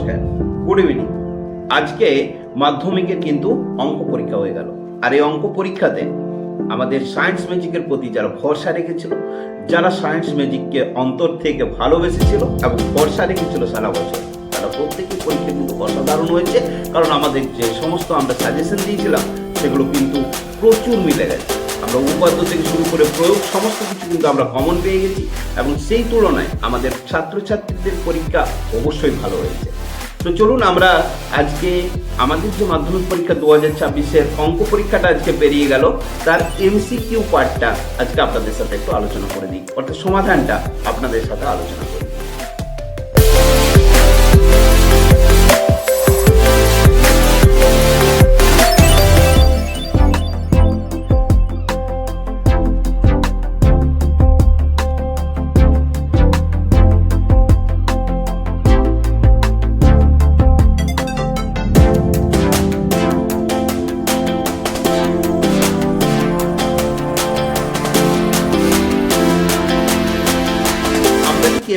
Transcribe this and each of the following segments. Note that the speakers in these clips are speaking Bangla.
নমস্কার, গুড ইভিনিং। আজকে মাধ্যমিকের কিন্তু অঙ্ক পরীক্ষা হয়ে গেল। আর এই অঙ্ক পরীক্ষাতে আমাদের সায়েন্স ম্যাজিকের প্রতি যারা ভরসা রেখেছিল, যারা সায়েন্স ম্যাজিককে অন্তর থেকে ভালোবেসেছিল এবং ভরসা রেখেছিল সারা বছর, তারা প্রত্যেকের পরীক্ষা কিন্তু অসাধারণ হয়েছে। কারণ আমাদের যে সমস্ত আমরা সাজেশন দিয়েছিলাম সেগুলো কিন্তু প্রচুর মিলে গেছে। আমরা উপাদ্য থেকে শুরু করে প্রয়োগ সমস্ত কিছু কিন্তু আমরা কমন পেয়ে গেছি এবং সেই তুলনায় আমাদের ছাত্রছাত্রীদের পরীক্ষা অবশ্যই ভালো হয়েছে। তো চলুন আমরা আজকে আমাদের যে মাধ্যমিক পরীক্ষা 2026-এর অঙ্ক পরীক্ষাটা আজকে পেরিয়ে গেল, তার এমসিকিউ পার্টটা আজকে আপনাদের সাথে একটু আলোচনা করে দিই, অর্থাৎ সমাধানটা আপনাদের সাথে আলোচনা করি।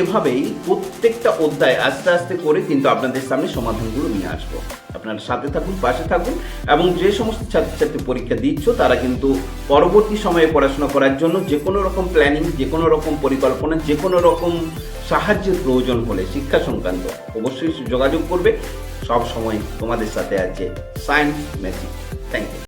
এভাবেই প্রত্যেকটা অধ্যায় আস্তে আস্তে করে কিন্তু আপনাদের সামনে সমাধানগুলো নিয়ে আসবো। আপনারা সাথে থাকুন, পাশে থাকুন এবং যে সমস্ত ছাত্রছাত্রী পরীক্ষা দিচ্ছ তারা কিন্তু পরবর্তী সময়ে পড়াশোনা করার জন্য যে কোনো রকম প্ল্যানিং, যে কোনো রকম পরিকল্পনা, যে কোনো রকম সাহায্যের প্রয়োজন হলে শিক্ষা সংক্রান্ত অবশ্যই যোগাযোগ করবে। সব সময় তোমাদের সাথে আছে সায়েন্স ম্যাজিক। Thank you.